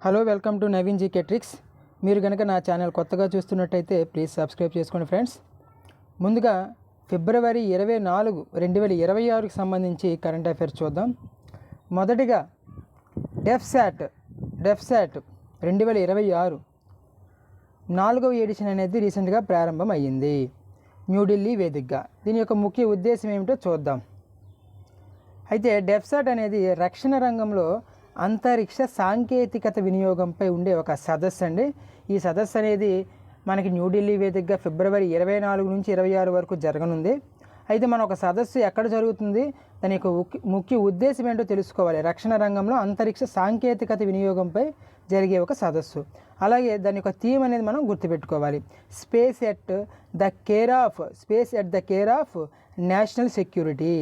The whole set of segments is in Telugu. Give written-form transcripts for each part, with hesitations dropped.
Hello, welcome to Naveen GK tricks. మీరు కనుక నా ఛానల్ కొత్తగా చూస్తున్నట్టయితే ప్లీజ్ సబ్స్క్రైబ్ చేసుకోండి ఫ్రెండ్స్. ముందుగా ఫిబ్రవరి 24, 2026కి సంబంధించి కరెంట్ అఫైర్స్ చూద్దాం. మొదటిగా డెఫ్సాట్ 2026 4వ ఎడిషన్ అనేది రీసెంట్గా ప్రారంభం అయ్యింది న్యూఢిల్లీ వేదికగా. దీని యొక్క ముఖ్య ఉద్దేశం ఏమిటో చూద్దాం. అయితే డెఫ్సాట్ అనేది రక్షణ రంగంలో అంతరిక్ష సాంకేతికత వినియోగంపై ఉండే ఒక సదస్సు అండి. ఈ సదస్సు అనేది మనకి న్యూఢిల్లీ వేదికగా ఫిబ్రవరి 24 నుంచి 26 వరకు జరగనుంది. అయితే మన ఒక సదస్సు ఎక్కడ జరుగుతుంది, దాని యొక్క ముఖ్య ఉద్దేశం ఏంటో తెలుసుకోవాలి. రక్షణ రంగంలో అంతరిక్ష సాంకేతికత వినియోగంపై జరిగే ఒక సదస్సు. అలాగే దాని యొక్క థీమ్ అనేది మనం గుర్తుపెట్టుకోవాలి. Space at the care of national security.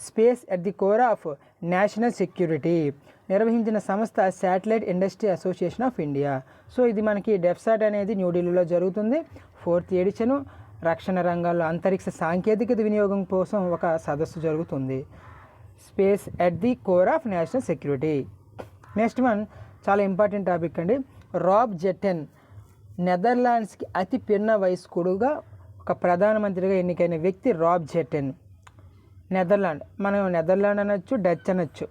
Space at the core of national security నిర్వహించిన సంస్థ satellite industry association of India. So ఇది మనకి డెఫ్సాట్ అనేది న్యూఢిల్లీలో జరుగుతుంది. 4th addition. రక్షణ రంగాల్లో అంతరిక్ష సాంకేతికత వినియోగం కోసం ఒక సదస్సు జరుగుతుంది. Space at the core of national security. Next one చాలా ఇంపార్టెంట్ టాపిక్ అండి. రాబ్ జెటెన్ నెదర్లాండ్స్కి అతి పిన్న వయస్కుడుగా ఒక ప్రధానమంత్రిగా ఎన్నికైన వ్యక్తి రాబ్ జెటెన్. మనం నెదర్లాండ్ అనొచ్చు, డచ్ అనొచ్చు,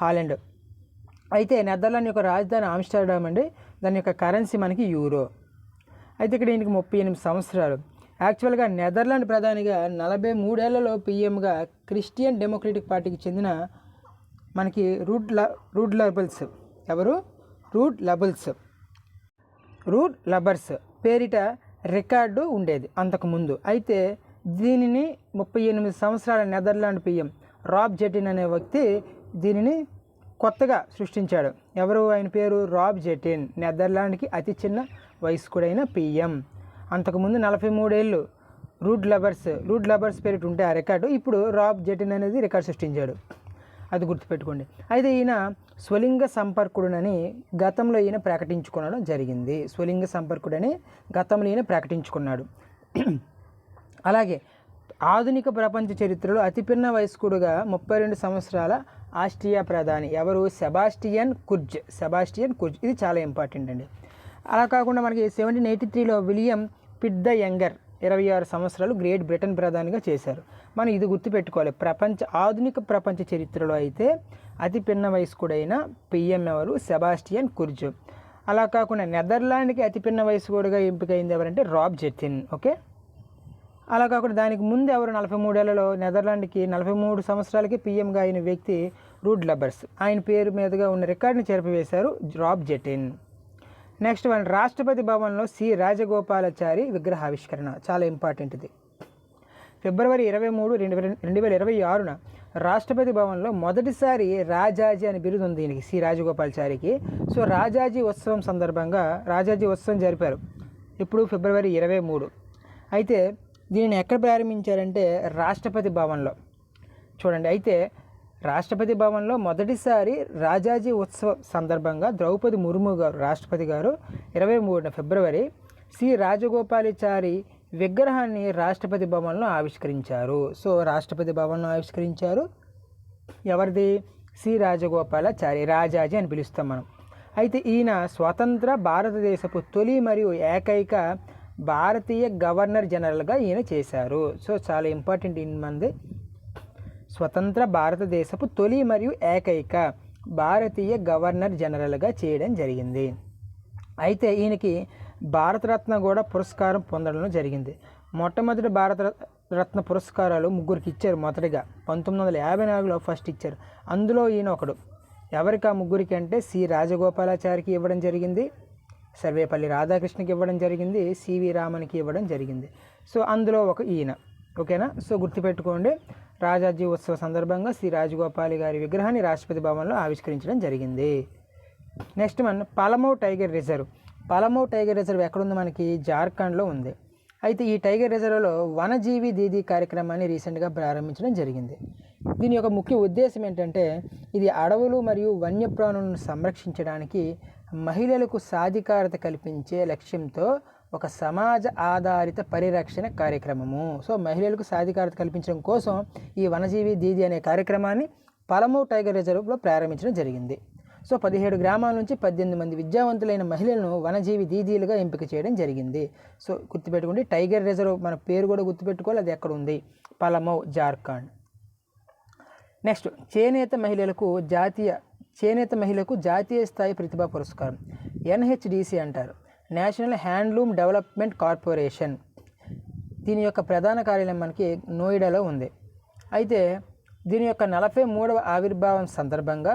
హాలండ్. అయితే నెదర్లాండ్ యొక్క రాజధాని ఆమ్స్టర్డామ్ అండి. దాని యొక్క కరెన్సీ మనకి యూరో. అయితే ఇక్కడ ఈయనకి 38 సంవత్సరాలు. యాక్చువల్గా నెదర్లాండ్ ప్రధానిగా 43 ఏళ్లలో పీఎంగా క్రిస్టియన్ డెమోక్రటిక్ పార్టీకి చెందిన మనకి రూడ్ లబర్స్ పేరిట రికార్డు ఉండేది అంతకుముందు. అయితే దీనిని 38 సంవత్సరాల నెదర్లాండ్ పీఎం రాబ్ జెటెన్ అనే వ్యక్తి దీనిని కొత్తగా సృష్టించాడు. ఎవరు? ఆయన పేరు రాబ్ జెటెన్. నెదర్లాండ్కి అతి చిన్న వయస్కుడైన పీఎం. అంతకుముందు 43 ఏళ్ళు రూడ్ లబర్స్ పేరిట ఉంటే ఆ రికార్డు, ఇప్పుడు రాబ్ జెటెన్ అనేది రికార్డు సృష్టించాడు. అది గుర్తుపెట్టుకోండి. అయితే ఈయన స్వలింగ సంపర్కుడునని గతంలో ఈయన ప్రకటించుకున్నాడు. అలాగే ఆధునిక ప్రపంచ చరిత్రలో అతిపిన్న వయస్కుడుగా 32 సంవత్సరాల ఆస్ట్రియా ప్రధాని. ఎవరు? Sebastian Kurz. ఇది చాలా ఇంపార్టెంట్ అండి. అలా కాకుండా మనకి 1783లో విలియం పిట్ ద యంగర్ 26 సంవత్సరాలు గ్రేట్ బ్రిటన్ ప్రధానిగా చేశారు. మనం ఇది గుర్తుపెట్టుకోవాలి. ఆధునిక ప్రపంచ చరిత్రలో అయితే అతి పిన్న వయస్కుడైన పిఎం ఎవరు? Sebastian Kurz. అలా కాకుండా నెదర్లాండ్కి అతి పిన్న వయస్కుడుగా ఎంపికైంది ఎవరంటే రాబ్ జెటెన్. ఓకే. అలా కాకుండా దానికి ముందు ఎవరు? 43 ఏళ్లలో నెదర్లాండ్కి 43 సంవత్సరాలకి పీఎంగా అయిన వ్యక్తి రూడ్ లబర్స్. ఆయన పేరు మీదుగా ఉన్న రికార్డుని చెరిపివేశారు రాబ్ జెటెన్. నెక్స్ట్ వన్ రాష్ట్రపతి భవన్లో సి రాజగోపాలాచారి విగ్రహావిష్కరణ. చాలా ఇంపార్టెంట్ ఇది. ఫిబ్రవరి 23, 2026 రాష్ట్రపతి భవన్లో మొదటిసారి రాజాజీ అని బిరుదు ఉంది దీనికి, సి రాజగోపాలాచారికి. సో రాజాజీ ఉత్సవం జరిపారు. ఇప్పుడు ఫిబ్రవరి 23. అయితే దీనిని ఎక్కడ ప్రారంభించారంటే రాష్ట్రపతి భవన్లో. చూడండి, అయితే రాష్ట్రపతి భవన్లో మొదటిసారి రాజాజీ ఉత్సవ సందర్భంగా ద్రౌపది ముర్ము గారు, రాష్ట్రపతి గారు 23 ఫిబ్రవరి సి రాజగోపాలాచారి విగ్రహాన్ని రాష్ట్రపతి భవన్లో ఆవిష్కరించారు. సో రాష్ట్రపతి భవన్లో ఆవిష్కరించారు. ఎవరిది? సి రాజగోపాలాచారి, రాజాజీ అని పిలుస్తాం మనం. అయితే ఈయన స్వతంత్ర భారతదేశపు తొలి మరియు ఏకైక భారతీయ గవర్నర్ జనరల్గా ఈయన చేశారు. సో చాలా ఇంపార్టెంట్. మంది స్వతంత్ర భారతదేశపు తొలి మరియు ఏకైక భారతీయ గవర్నర్ జనరల్గా చేయడం జరిగింది. అయితే ఈయనకి భారతరత్న కూడా పురస్కారం పొందడం జరిగింది. మొట్టమొదటి భారతరత్న పురస్కారాలు 3కి ఇచ్చారు. మొదటిగా 1954లో ఫస్ట్ ఇచ్చారు. అందులో ఈయన ఒకడు. ఎవరికి ఆ 3కి అంటే సి రాజగోపాలాచారికి ఇవ్వడం జరిగింది, సర్వేపల్లి రాధాకృష్ణకి ఇవ్వడం జరిగింది, సివి రామన్కి ఇవ్వడం జరిగింది. సో అందులో ఒక ఈయన. ఓకేనా? సో గుర్తుపెట్టుకోండి. రాజాజీ ఉత్సవ సందర్భంగా శ్రీ రాజగోపాల్ గారి విగ్రహాన్ని రాష్ట్రపతి భవన్లో ఆవిష్కరించడం జరిగింది. Next one Palamau tiger reserve ఎక్కడుంది? మనకి జార్ఖండ్లో ఉంది. అయితే ఈ టైగర్ రిజర్వ్లో వనజీవి దీదీ కార్యక్రమాన్ని రీసెంట్గా ప్రారంభించడం జరిగింది. దీని యొక్క ముఖ్య ఉద్దేశం ఏంటంటే ఇది అడవులు మరియు వన్యప్రాణులను సంరక్షించడానికి మహిళలకు సాధికారత కల్పించే లక్ష్యంతో ఒక సమాజ ఆధారిత పరిరక్షణ కార్యక్రమము. సో మహిళలకు సాధికారత కల్పించడం కోసం ఈ వనజీవి దీదీ అనే కార్యక్రమాన్ని పలమో టైగర్ రిజర్వ్లో ప్రారంభించడం జరిగింది. సో 17 గ్రామాల నుంచి 18 మంది విద్యావంతులైన మహిళలను వనజీవి దీదీలుగా ఎంపిక చేయడం జరిగింది. సో గుర్తుపెట్టుకోండి, టైగర్ రిజర్వ్ మన పేరు కూడా గుర్తుపెట్టుకోవాలి, అది ఎక్కడ ఉంది, పలమో, జార్ఖండ్. నెక్స్ట్, చేనేత మహిళలకు జాతీయ స్థాయి ప్రతిభా పురస్కారం, NHDC అంటారు, నేషనల్ హ్యాండ్లూమ్ డెవలప్మెంట్ కార్పొరేషన్. దీని యొక్క ప్రధాన కార్యాలయం మనకి నోయిడాలో ఉంది. అయితే దీని యొక్క 43వ ఆవిర్భావం సందర్భంగా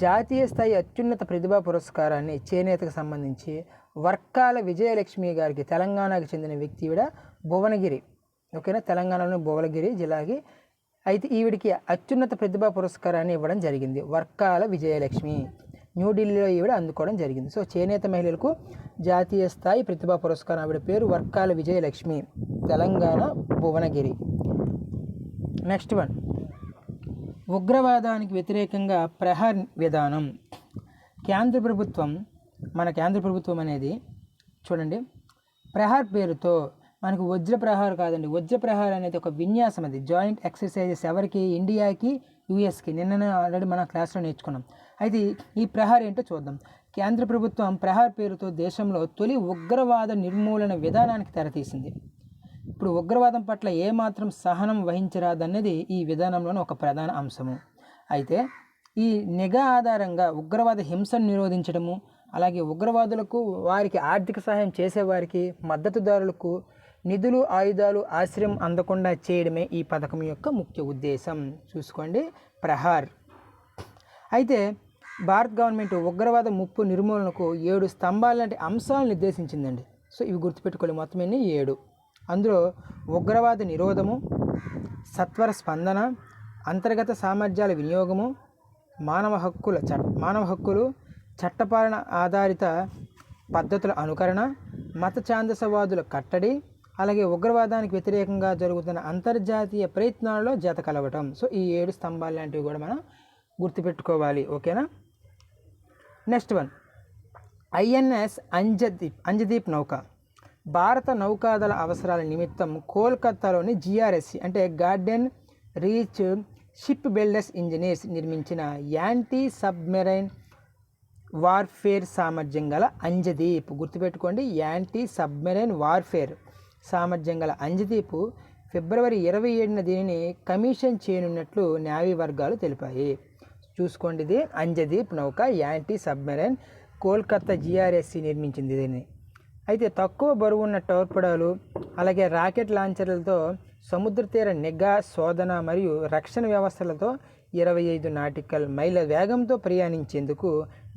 జాతీయ స్థాయి అత్యున్నత ప్రతిభా పురస్కారాన్ని చేనేతకు సంబంధించి వర్కాల విజయలక్ష్మి గారికి, తెలంగాణకు చెందిన వ్యక్తి, ఈవిడ భువనగిరి, ఓకేనా, తెలంగాణలోని భువనగిరి జిల్లాకి. అయితే ఈవిడికి అత్యున్నత ప్రతిభా పురస్కారాన్ని ఇవ్వడం జరిగింది. వర్కాల విజయలక్ష్మి న్యూఢిల్లీలో ఈవిడ అందుకోవడం జరిగింది. సో చేనేత మహిళలకు జాతీయ స్థాయి ప్రతిభా పురస్కారం, ఆవిడ పేరు వర్కాల విజయలక్ష్మి, తెలంగాణ, భువనగిరి. నెక్స్ట్ వన్, ఉగ్రవాదానికి వ్యతిరేకంగా ప్రహార్ విధానం. కేంద్ర ప్రభుత్వం అనేది చూడండి, ప్రహార్ పేరుతో మనకు వజ్ర ప్రహార్ కాదండి, వజ్ర ప్రహార్ అనేది ఒక విన్యాసం, అది జాయింట్ ఎక్సర్సైజెస్. ఎవరికి? ఇండియాకి, యుఎస్కి. నిన్ననే ఆల్రెడీ మన క్లాస్లో నేర్చుకున్నాం. అయితే ఈ ప్రహార్ ఏంటో చూద్దాం. కేంద్ర ప్రభుత్వం ప్రహార్ పేరుతో దేశంలో తొలి ఉగ్రవాద నిర్మూలన విధానానికి తెరతీసింది. ఇప్పుడు ఉగ్రవాదం పట్ల ఏమాత్రం సహనం వహించరాదన్నది ఈ విధానంలోని ఒక ప్రధాన అంశము. అయితే ఈ నిఘా ఆధారంగా ఉగ్రవాద హింసను నిరోధించడము, అలాగే ఉగ్రవాదులకు, వారికి ఆర్థిక సహాయం చేసేవారికి, మద్దతుదారులకు నిధులు, ఆయుధాలు, ఆశ్రయం అందకుండా చేయడమే ఈ పథకం యొక్క ముఖ్య ఉద్దేశం. చూసుకోండి, ప్రహార్. అయితే భారత గవర్నమెంట్ ఉగ్రవాద ముప్పు నిర్మూలనకు 7 స్తంభాల లాంటి అంశాలను నిర్దేశించిందండి. సో ఇవి గుర్తుపెట్టుకోవాలి, మొత్తం ఎన్ని? 7. అందులో ఉగ్రవాద నిరోధము, సత్వర స్పందన, అంతర్గత సామర్థ్యాల వినియోగము, మానవ హక్కులు, చట్టపాలన ఆధారిత పద్ధతుల అనుకరణ, మత ఛాందసవాదుల కట్టడి, అలాగే ఉగ్రవాదానికి వ్యతిరేకంగా జరుగుతున్న అంతర్జాతీయ ప్రయత్నాలలో జత కలవటం. సో ఈ 7 స్తంభాలు లాంటివి కూడా మనం గుర్తుపెట్టుకోవాలి, ఓకేనా. నెక్స్ట్ వన్, INS అంజదీప్ నౌక. భారత నౌకాదళ అవసరాల నిమిత్తం కోల్కతాలోని GRSC అంటే garden reach ship builders engineers నిర్మించిన యాంటీ సబ్మెరైన్ వార్ఫేర్ సామర్థ్యం గల అంజదీప్. గుర్తుపెట్టుకోండి, యాంటీ సబ్మెరైన్ వార్ఫేర్ సామర్థ్యం గల అంజదీప్ ఫిబ్రవరి 27న దీనిని కమిషన్ చేయనున్నట్లు నేవీ వర్గాలు తెలిపాయి. చూసుకోండి, ఇది అంజదీప్ నౌక, యాంటీ సబ్మెరైన్, కోల్కతా GRSC నిర్మించింది దీన్ని. అయితే తక్కువ బరువు ఉన్న టోర్పెడోలు, అలాగే రాకెట్ లాంచర్లతో సముద్ర తీర నిఘా, శోధన మరియు రక్షణ వ్యవస్థలతో 25 నాటికల్ మైళ్ళ వేగంతో ప్రయాణించేందుకు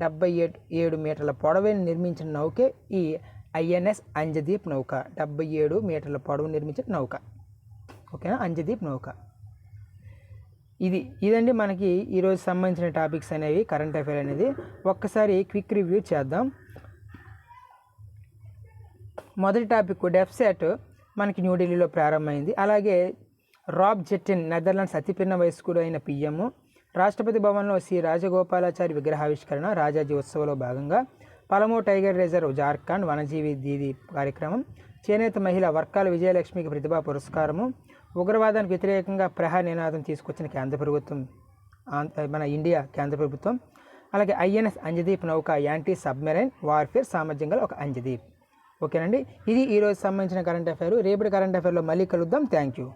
77 మీటర్ల పొడవైన నిర్మించిన నౌకే ఈ INS అంజదీప్ నౌక. 77 మీటర్ల పొడవు నిర్మించిన నౌక, ఓకేనా, అంజదీప్ నౌక. ఇదండి మనకి ఈరోజు సంబంధించిన టాపిక్స్ అనేవి, కరెంట్ అఫైర్ అనేది. ఒక్కసారి క్విక్ రివ్యూ చేద్దాం. మొదటి టాపిక్, డెఫ్సాట్ మనకి న్యూఢిల్లీలో ప్రారంభమైంది. అలాగే రాబ్ జెట్టిన్, నెదర్లాండ్స్ అతిపిన్న వయస్కుడు అయిన PM, రాష్ట్రపతి భవన్లో శ్రీ రాజగోపాలాచారి విగ్రహావిష్కరణ, రాజాజీ ఉత్సవంలో భాగంగా. పలమో టైగర్ రిజర్వ్, జార్ఖండ్, వనజీవి దీదీ కార్యక్రమం. చేనేత మహిళ వర్కాల విజయలక్ష్మికి ప్రతిభా పురస్కారము. ఉగ్రవాదానికి వ్యతిరేకంగా ప్రహార్ నినాదం తీసుకొచ్చిన కేంద్ర ప్రభుత్వం, మన ఇండియా కేంద్ర ప్రభుత్వం. అలాగే INS అంజదీప్ నౌక, యాంటీ సబ్మెరైన్ వార్ఫేర్ సామర్థ్యం గల ఒక అంజదీప్. ఓకేనండి, ఇది ఈరోజు సంబంధించిన కరెంట్ అఫైర్. రేపటి కరెంట్ అఫైర్లో మళ్ళీ కలుద్దాం. Thank you.